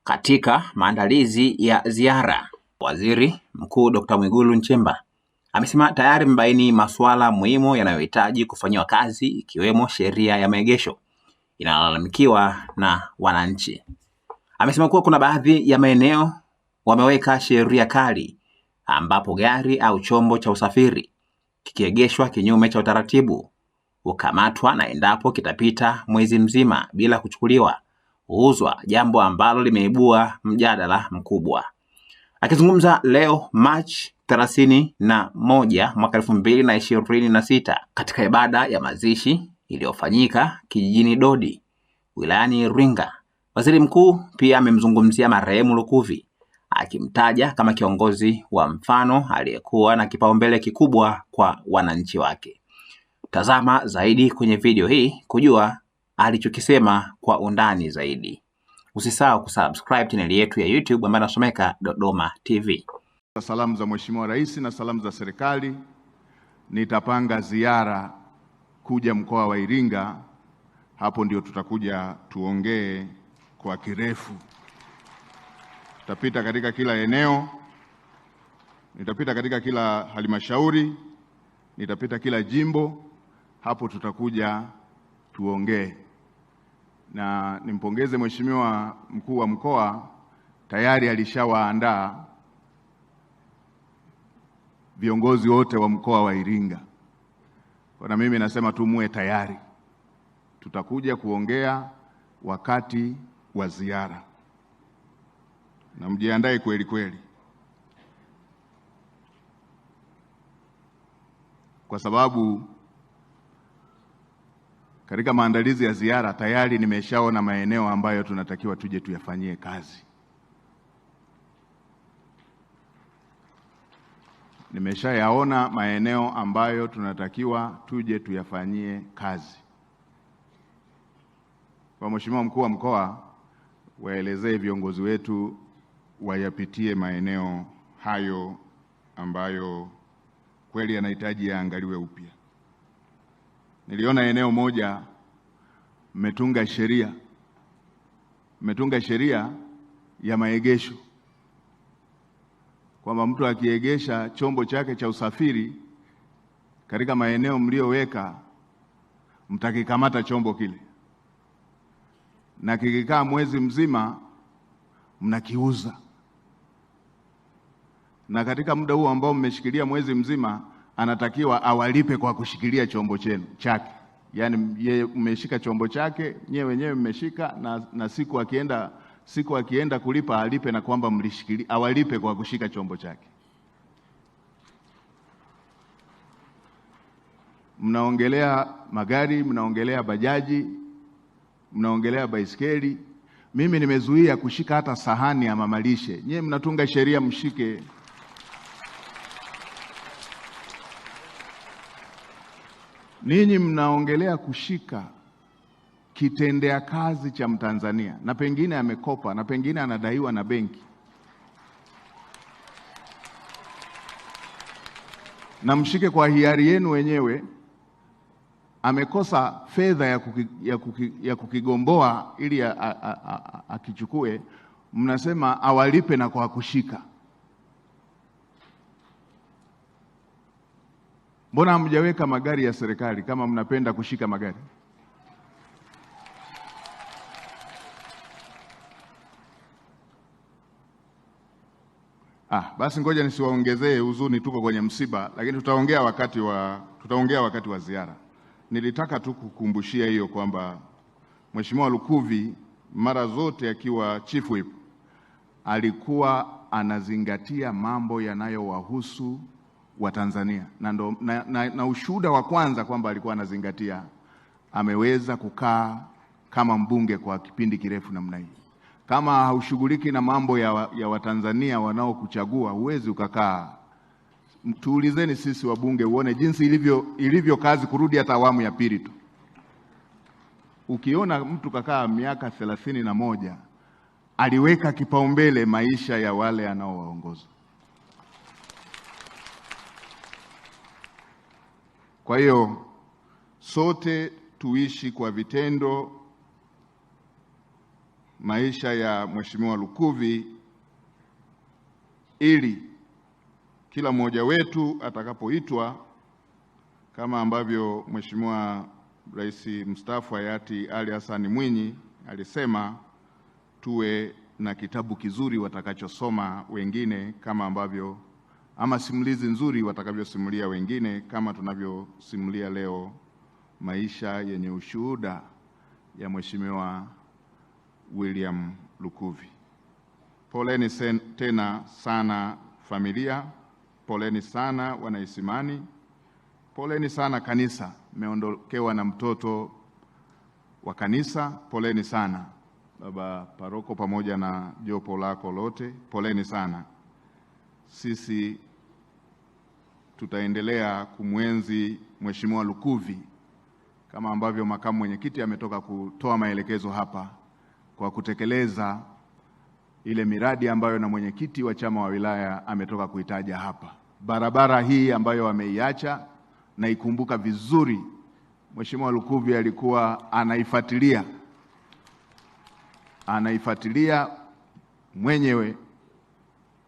Katika maandalizi ya ziara, Waziri Mkuu Dr. Mwigulu Nchemba amesema tayari mbaini masuala muhimu yanayohitaji kufanyiwa kazi, ikiwemo sheria ya maegesho inayolalamikiwa na wananchi. Amesema kuwa kuna baadhi ya maeneo wameweka sheria kali ambapo gari au chombo cha usafiri kikiegeshwa kinyume cha utaratibu hukamatwa, na endapo kitapita mwezi mzima bila kuchukuliwa huuzwa, jambo ambalo limeibua mjadala mkubwa. Akizungumza leo Machi 31 mwaka 2026 katika ibada ya mazishi iliyofanyika kijijini Dodi wilayani Iringa, Waziri Mkuu pia amemzungumzia marehemu Lukuvi, akimtaja kama kiongozi wa mfano aliyekuwa na kipaumbele kikubwa kwa wananchi wake. Tazama zaidi kwenye video hii kujua alichokisema kwa undani zaidi. Usisahau kusubscribe channel yetu ya YouTube ambayo inasomeka Dodoma TV. Salamu za Mheshimiwa Rais na salamu za serikali. Nitapanga ziara kuja mkoa wa Iringa, hapo ndio tutakuja tuongee kwa kirefu. Tutapita katika kila eneo, nitapita katika kila halmashauri, nitapita kila jimbo, hapo tutakuja tuongee. Na nimpongeze Mheshimiwa Mkuu wa Mkoa, tayari alishawaandaa viongozi wote wa mkoa wa Iringa. Na mimi nasema tu muwe tayari, tutakuja kuongea wakati wa ziara, na mjiandae kweli kweli, kwa sababu katika maandalizi ya ziara tayari nimeshaona maeneo ambayo tunatakiwa tuje tuyafanyie kazi. Nimeshayaona maeneo ambayo tunatakiwa tuje tuyafanyie kazi. Kwa Mheshimiwa Mkuu wa Mkoa, waelezee viongozi wetu wayapitie maeneo hayo ambayo kweli yanahitaji yaangaliwe upya. Niliona eneo moja mmetunga sheria ya maegesho, kwamba mtu akiegesha chombo chake cha usafiri katika maeneo mlioweka, mtakikamata chombo kile, na kikikaa mwezi mzima mnakiuza, na katika muda huo ambao mmeshikilia mwezi mzima anatakiwa awalipe kwa kushikilia chombo chenu chake. Yaani yeye mmeshika chombo chake, nyewe wenyewe mmeshika, na siku akienda kulipa alipe na kwamba mlishikilia, awalipe kwa kushika chombo chake. Mnaongelea magari, mnaongelea bajaji, mnaongelea baisikeli. Mimi nimezuia kushika hata sahani ya mamalishe. Nyewe mnatunga sheria mshike. Ninyi mnaongelea kushika kitendea kazi cha Mtanzania, na pengine amekopa, na pengine anadaiwa na benki, na mshike kwa hiari yenu wenyewe. Amekosa fedha ya kukigomboa ili akichukue, mnasema awalipe na kwa kushika. Mbona hamjaweka magari ya serikali kama mnapenda kushika magari? Basi ngoja nisiwaongezee huzuni, tuko kwenye msiba, lakini tutaongea wakati wa ziara. Nilitaka tu kukumbushia hiyo kwamba Mheshimiwa Lukuvi mara zote akiwa Chief Whip alikuwa anazingatia mambo yanayowahusu Watanzania, na ushuhuda wa kwanza kwamba alikuwa anazingatia, ameweza kukaa kama mbunge kwa kipindi kirefu namna hii. Kama haushughuliki na mambo ya Watanzania wanaokuchagua, huwezi ukakaa. Tuulizeni sisi wabunge uone jinsi ilivyo kazi kurudi hata awamu ya pili tu. Ukiona mtu kakaa miaka 31, aliweka kipaumbele maisha ya wale anaowaongoza. Kwa hiyo sote tuishi kwa vitendo maisha ya Mheshimiwa Lukuvi ili kila mmoja wetu atakapoitwa, kama ambavyo Mheshimiwa Rais mstaafu hayati Ali Hassan Mwinyi alisema, tuwe na kitabu kizuri watakachosoma wengine, kama ambavyo ama simulizi nzuri watakavyosimulia wengine, kama tunavyosimulia leo maisha yenye ushuhuda ya Mheshimiwa William Lukuvi. Poleni tena sana familia, poleni sana wanaisimani, poleni sana kanisa. Mmeondokewa na mtoto wa kanisa, poleni sana baba paroko pamoja na jopo lako lote, poleni sana. Sisi tutaendelea kumwenzi Mheshimiwa Lukuvi kama ambavyo makamu mwenyekiti ametoka kutoa maelekezo hapa, kwa kutekeleza ile miradi ambayo na mwenyekiti wa chama wa wilaya ametoka kuitaja hapa. Barabara hii ambayo ameiacha na ikumbuka vizuri, Mheshimiwa Lukuvi alikuwa anaifuatilia mwenyewe.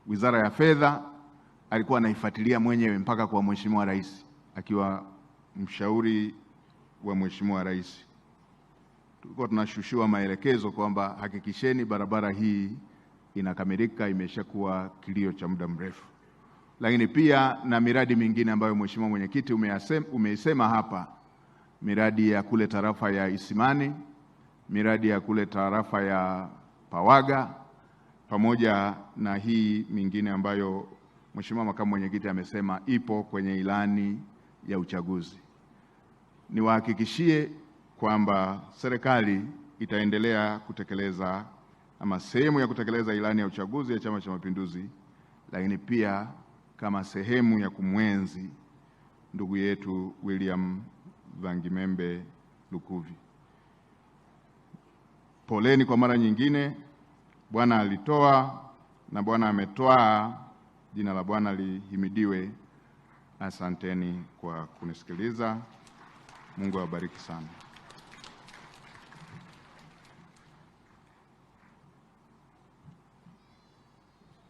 Wizara ya Fedha alikuwa anaifuatilia mwenyewe mpaka kwa Mheshimiwa Rais, akiwa mshauri wa Mheshimiwa Rais. Tulikuwa tunashushiwa maelekezo kwamba hakikisheni barabara hii inakamilika, imeshakuwa kilio cha muda mrefu. Lakini pia na miradi mingine ambayo Mheshimiwa Mwenyekiti umeisema hapa, miradi ya kule tarafa ya Isimani, miradi ya kule tarafa ya Pawaga, pamoja na hii mingine ambayo Mheshimiwa Makamu Mwenyekiti amesema ipo kwenye ilani ya uchaguzi. Niwahakikishie kwamba serikali itaendelea kutekeleza ama sehemu ya kutekeleza ilani ya uchaguzi ya Chama cha Mapinduzi, lakini pia kama sehemu ya kumwenzi ndugu yetu William Vangimembe Lukuvi. Poleni kwa mara nyingine. Bwana alitoa na Bwana ametwaa, jina la Bwana lihimidiwe. Asanteni kwa kunisikiliza. Mungu awabariki sana.